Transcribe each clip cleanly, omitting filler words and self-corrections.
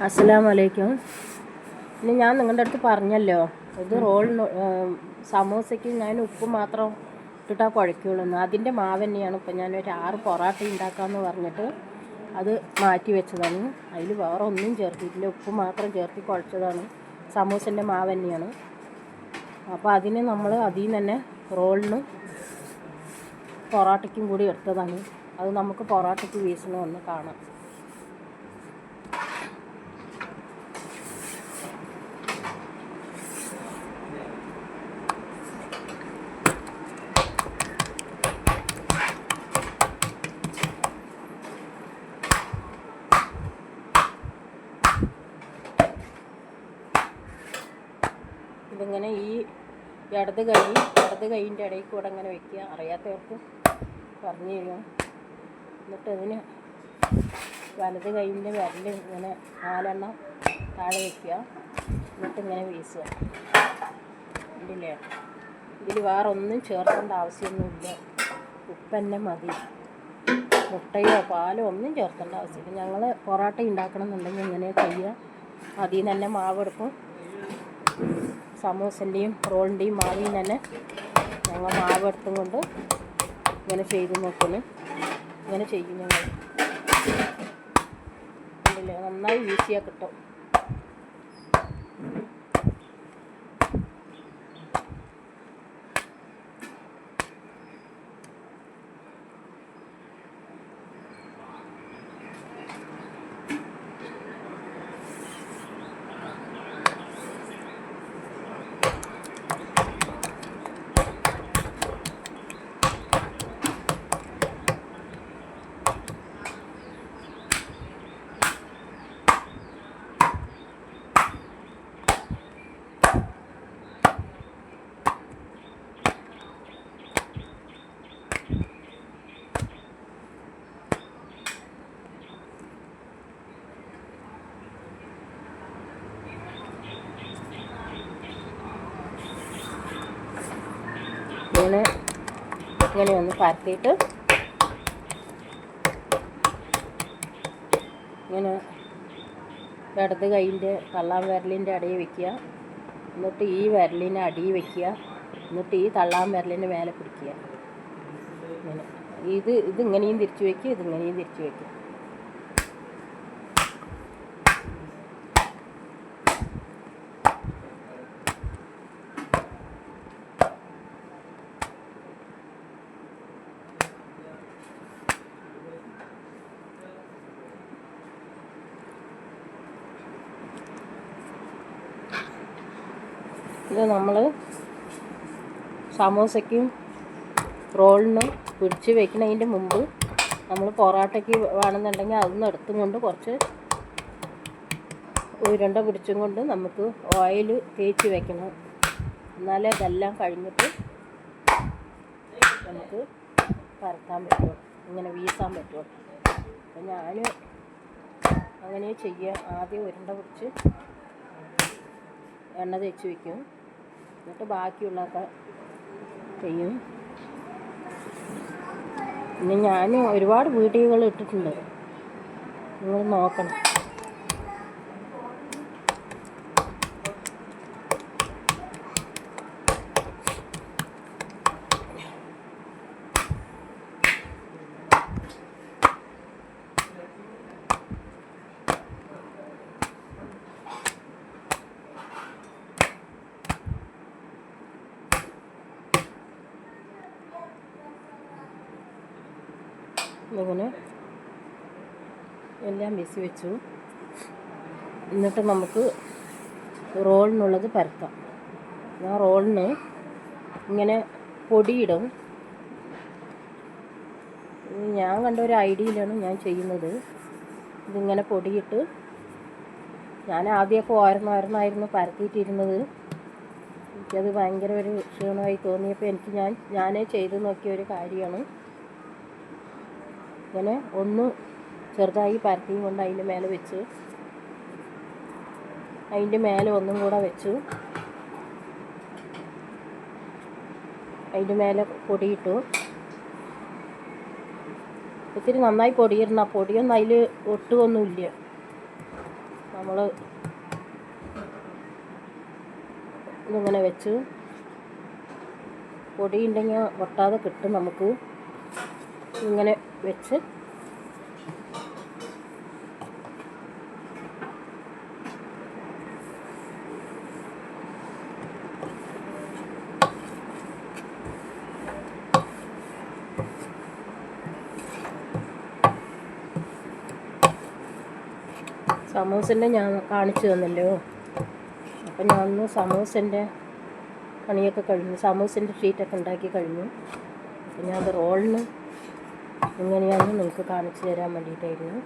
അസ്സലാമു അലൈക്കും. ഇനി ഞാൻ നിങ്ങളുടെ അടുത്ത് പറഞ്ഞല്ലോ, ഇത് സമൂസയ്ക്ക് ഞാൻ ഉപ്പ് മാത്രം ഇട്ടിട്ടാൽ കുഴയ്ക്കുള്ളൂ. അതിൻ്റെ മാവ് തന്നെയാണ് ഇപ്പം ഞാനൊരു 6 പൊറാട്ട ഉണ്ടാക്കാമെന്ന് പറഞ്ഞിട്ട് അത് മാറ്റി വെച്ചതാണ്. അതിൽ വേറെ ഒന്നും ചേർത്തിട്ടില്ല, ഉപ്പ് മാത്രം ചേർത്തി കുഴച്ചതാണ്. സമൂസൻ്റെ മാവ് തന്നെയാണ്. അപ്പോൾ അതിന് നമ്മൾ അതിൽ നിന്ന് തന്നെ റോളിനും പൊറാട്ടയ്ക്കും കൂടി എടുത്തതാണ്. അത് നമുക്ക് പൊറാട്ടയ്ക്ക് വീശണമെന്ന് കാണാം. ഇതിങ്ങനെ ഈ ഇടത് കൈയിൻ്റെ ഇടയിൽ കൂടെ ഇങ്ങനെ വെക്കുക. അറിയാത്തവർക്ക് പറഞ്ഞു തരും. എന്നിട്ട് അതിന് വലത് കൈയിൻ്റെ വിരൽ ഇങ്ങനെ 4 എണ്ണം താഴെ വയ്ക്കുക. എന്നിട്ട് ഇങ്ങനെ വീശുക. ഇതില്ലേ, ഇതിൽ വേറെ ഒന്നും ചേർക്കേണ്ട ആവശ്യമൊന്നുമില്ല. ഉപ്പ് തന്നെ മതി. മുട്ടയോ പാലോ ഒന്നും ചേർക്കേണ്ട ആവശ്യമില്ല. ഞങ്ങൾ പൊറോട്ട ഉണ്ടാക്കണം എന്നുണ്ടെങ്കിൽ ഇങ്ങനെ ചെയ്യുക. അതിൽ നിന്ന് തന്നെ മാവെടുക്കും. സമൂസൻ്റെയും റോളിൻ്റെയും മാവിൽ തന്നെ ഞങ്ങൾ മാവെടുത്തും കൊണ്ട് ഇങ്ങനെ ചെയ്ത് നോക്കുന്നു. ഇങ്ങനെ ചെയ്യും ഞങ്ങൾ. ഇല്ലേ, നന്നായി ഈസിയായി കിട്ടും. ഇങ്ങനെ ഒന്ന് പരത്തിയിട്ട് ഇങ്ങനെ ഇടത് കൈയിൻ്റെ തള്ളാൻ വിരലിൻ്റെ അടിയിൽ വയ്ക്കുക. എന്നിട്ട് ഈ വിരലിനെ അടിയിൽ വയ്ക്കുക. എന്നിട്ട് ഈ തള്ളാൻ വിരലിൻ്റെ മേലെ പിടിക്കുക. ഇങ്ങനെ ഇതിങ്ങനെയും തിരിച്ച് വയ്ക്കുക, ഇതിങ്ങനെയും തിരിച്ച് വയ്ക്കുക. ഇത് നമ്മൾ സമൂസയ്ക്കും റോളിനും പിടിച്ച് വയ്ക്കുന്നതിൻ്റെ മുമ്പ് നമ്മൾ പൊറോട്ടയ്ക്ക് വേണമെന്നുണ്ടെങ്കിൽ അതൊന്നും എടുത്തും കൊണ്ട് കുറച്ച് ഉരുണ്ട പിടിച്ചും കൊണ്ട് നമുക്ക് ഓയിൽ തേച്ച് വയ്ക്കണം. എന്നാലേ ഇതെല്ലാം കഴിഞ്ഞിട്ട് നമുക്ക് പരത്താൻ പറ്റുള്ളൂ, ഇങ്ങനെ വീസാൻ പറ്റുള്ളൂ. അപ്പം ഞാൻ അങ്ങനെ ചെയ്യുക. ആദ്യം ഉരുണ്ട പിടിച്ച് എണ്ണ തേച്ച് വയ്ക്കും. എന്നിട്ട് ബാക്കിയുള്ളതൊക്കെ ചെയ്യും. പിന്നെ ഞാൻ ഒരുപാട് വീഡിയോകൾ ഇട്ടിട്ടുണ്ട്, നിങ്ങൾ നോക്കണം. ഇങ്ങനെ എല്ലാം വീശി വെച്ചു. എന്നിട്ട് നമുക്ക് റോളിനുള്ളത് പരത്താം. ഞാൻ റോളിന് ഇങ്ങനെ പൊടിയിടും. ഞാൻ കണ്ട ഒരു ഐഡിയയിലാണ് ഞാൻ ചെയ്യുന്നത്. ഇതിങ്ങനെ പൊടിയിട്ട് ഞാൻ ആദ്യമൊക്കെ ഓരോന്നായിരുന്നു പരത്തിയിട്ടിരുന്നത്. എനിക്കത് ഭയങ്കര ഒരു ക്ഷീണമായി തോന്നിയപ്പോൾ ഞാനേ ചെയ്ത് നോക്കിയ ഒരു കാര്യമാണ്. ഇങ്ങനെ ഒന്ന് ചെറുതായി പരത്തിയും കൊണ്ട് അതിൻ്റെ മേലെ വെച്ച്, അതിൻ്റെ മേലെ ഒന്നും കൂടെ വെച്ചു, അതിൻ്റെ മേലെ പൊടിയിട്ടു. ഇത്തിരി നന്നായി പൊടിയിടണം. പൊടിയൊന്നും അതിൽ ഒട്ടുമൊന്നുമില്ല. നമ്മൾ ഇതിങ്ങനെ വെച്ച് പൊടി ഉണ്ടെങ്കിൽ ഒട്ടാതെ കിട്ടും. നമുക്ക് ഇങ്ങനെ വെച്ച് സമൂസൻ്റെ ഞാൻ കാണിച്ചു തന്നല്ലോ. അപ്പം ഞാൻ സമൂസൻ്റെ പണിയൊക്കെ കഴിഞ്ഞു, സമൂസൻ്റെ ഷീറ്റൊക്കെ ഉണ്ടാക്കി കഴിഞ്ഞു. അപ്പം ഞാൻ അത് റോളിന് എങ്ങനെയാണെന്ന് നിങ്ങൾക്ക് കാണിച്ചു തരാൻ വേണ്ടിയിട്ടായിരുന്നു.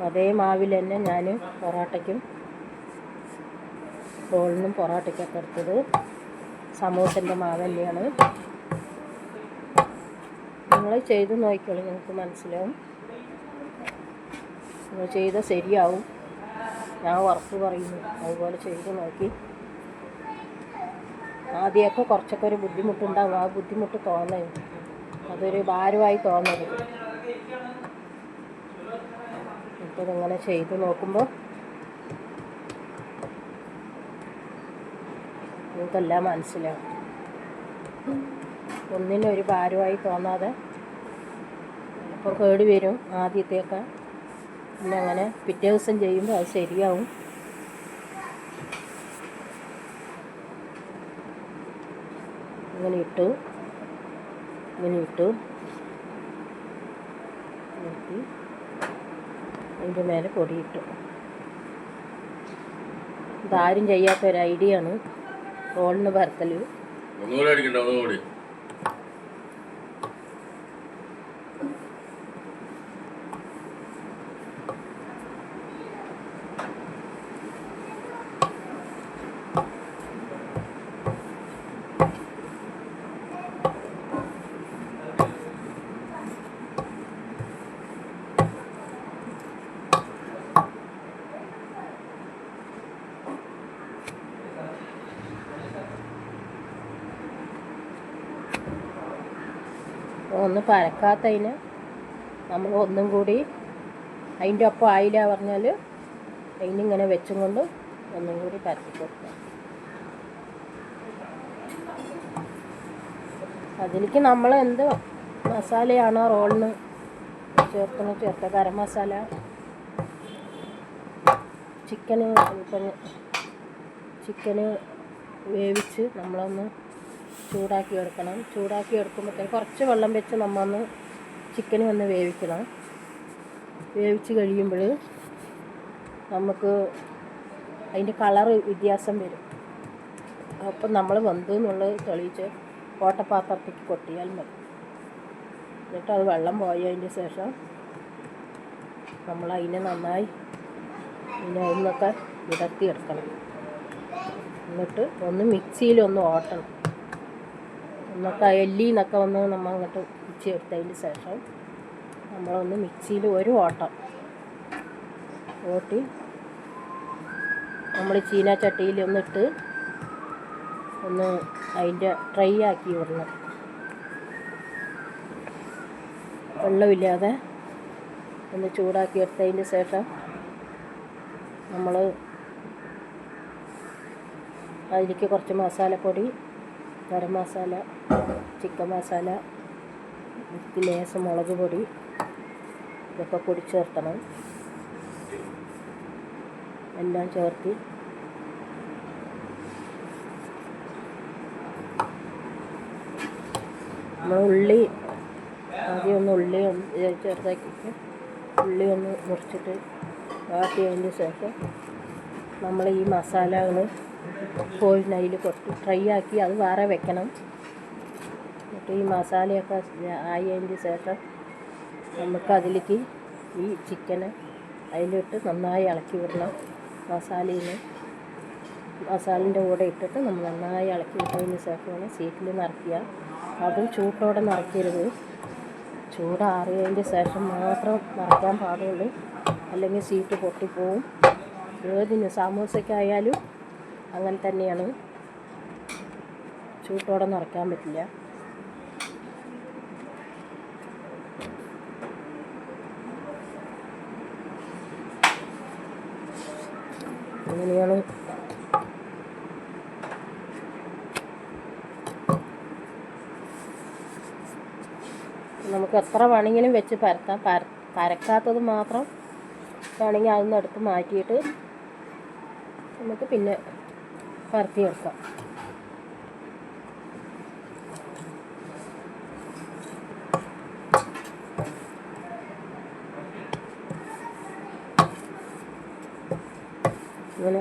അതേ മാവിൽ തന്നെ ഞാൻ പൊറോട്ടയ്ക്കും റോളിനും പൊറോട്ടയ്ക്കൊക്കെ എടുത്തത് സമൂസൻ്റെ മാവ് തന്നെയാണ്. നിങ്ങൾ ചെയ്ത് നോക്കിക്കോളൂ, നിങ്ങൾക്ക് മനസ്സിലാവും. നിങ്ങൾ ചെയ്താൽ ശരിയാവും. ഞാൻ ഉറപ്പ് പറയുന്നു, അതുപോലെ ചെയ്ത് നോക്കി. ആദ്യമൊക്കെ കുറച്ചൊക്കെ ഒരു ബുദ്ധിമുട്ടുണ്ടാവും. ആ ബുദ്ധിമുട്ട് തോന്നരുത്, അതൊരു ഭാരമായി തോന്നരുത്. ഇപ്പോൾ ഇങ്ങനെ ചെയ്ത് നോക്കുമ്പോൾ നിങ്ങൾക്കെല്ലാം മനസ്സിലാവും. ഒന്നിനും ഒരു ഭാരമായി തോന്നാതെ ഇപ്പോൾ കേട് വരും ആദ്യത്തെയൊക്കെ. പിന്നെ അങ്ങനെ പിറ്റേ ദിവസം ചെയ്യുമ്പോൾ അത് ശരിയാവും. ഇങ്ങനെ ഇട്ടു നിർത്തി അതിൻ്റെ മേലെ പൊടിയിട്ടു. ഇതാരും ചെയ്യാത്ത ഒരു ഐഡിയ ആണ് റോളിന് പരത്തൽ. ഒന്ന് പരക്കാത്തതിന് നമ്മൾ ഒന്നും കൂടി അതിൻ്റെ ഒപ്പം ആയില്ല പറഞ്ഞാൽ അതിനിങ്ങനെ വെച്ചും കൊണ്ട് ഒന്നും കൂടി പരത്തി കൊടുക്കുക. അതിലേക്ക് നമ്മൾ എന്ത് മസാലയാണോ റോളിന് ചേർത്ത ഗരം മസാല, ചിക്കന് വേവിച്ച് നമ്മളൊന്ന് ചൂടാക്കി എടുക്കണം. ചൂടാക്കി എടുക്കുമ്പോഴത്തേക്ക് കുറച്ച് വെള്ളം വെച്ച് നമ്മളൊന്ന് ചിക്കന് ഒന്ന് വേവിക്കണം. വേവിച്ച് കഴിയുമ്പോൾ നമുക്ക് അതിൻ്റെ കളറ് വ്യത്യാസം വരും. അപ്പം നമ്മൾ വെന്തു എന്നുള്ളത് തെളിയിച്ച് ഓട്ടപാത്രത്തേക്ക് കൊട്ടിയാൽ മതി. എന്നിട്ട് അത് വെള്ളം പോയതിൻ്റെ ശേഷം നമ്മൾ അതിനെ നന്നായി ഒന്നൊക്കെ വിടർത്തിയെടുക്കണം. എന്നിട്ട് ഒന്ന് മിക്സിയിലൊന്ന് ഓട്ടണം. എന്നൊക്കെ എല്ലിന്നൊക്കെ ഒന്ന് നമ്മൾ അങ്ങോട്ട് ചേർത്തതിന് ശേഷം നമ്മളൊന്ന് മിക്സിയിൽ ഒരു ഓട്ടം ഓട്ടി നമ്മൾ ചീനച്ചട്ടിയിൽ ഒന്നിട്ട് ഒന്ന് അതിൻ്റെ ഡ്രൈ ആക്കി വിടണം. വെള്ളമില്ലാതെ ഒന്ന് ചൂടാക്കി എടുത്തതിന് ശേഷം നമ്മൾ അതിലേക്ക് കുറച്ച് മസാലപ്പൊടി, ഗരം മസാല, ചിക്കൻ മസാല, ലേശം മുളക് പൊടി ഇതൊക്കെ പൊടി ചേർത്തണം. എല്ലാം ചേർത്ത് നമ്മൾ ഉള്ളി ആദ്യം ഉള്ളി ചെറുതാക്കിയിട്ട് ഉള്ളി ഒന്ന് മുറിച്ചിട്ട് വാട്ടിയതിന് ശേഷം നമ്മൾ ഈ മസാലകൾ കോഴിനയിൽ കൊട്ടി ഫ്രൈ ആക്കി അത് വേറെ വെക്കണം. എന്നിട്ട് ഈ മസാലയൊക്കെ ആയതിന് ശേഷം നമുക്ക് അതിലേക്ക് ഈ ചിക്കന് അതിലിട്ട് നന്നായി ഇളക്കി വിടണം. മസാലേൻ്റെ കൂടെ ഇട്ടിട്ട് നമ്മൾ നന്നായി ഇളക്കി വിട്ടതിന് ശേഷമാണ് സീറ്റിൽ നിറയ്ക്കുക. അതും ചൂട്ടോടെ നിറയ്ക്കരുത്, ചൂടാറിയതിൻ്റെ ശേഷം മാത്രം നിറയ്ക്കാൻ പാടുള്ളൂ. അല്ലെങ്കിൽ സീറ്റ് പൊട്ടിപ്പോവും. ഏതിന് സമൂസയ്ക്കായാലും അങ്ങനെ തന്നെയാണ്, ചൂട്ടോടെ നിറയ്ക്കാൻ പറ്റില്ല. അങ്ങനെയാണ്. നമുക്ക് എത്ര വേണമെങ്കിലും വെച്ച് പരത്താം. പരക്കാത്തത് മാത്രം വേണമെങ്കിൽ അതൊന്ന് എടുത്ത് മാറ്റിയിട്ട് നമുക്ക് പിന്നെ പരത്തിയെടുക്കാം. ഇങ്ങനെ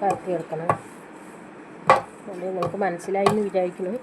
പരത്തിയെടുക്കണം. അത് നിങ്ങൾക്ക് മനസ്സിലായി എന്ന് വിചാരിക്കുന്നു.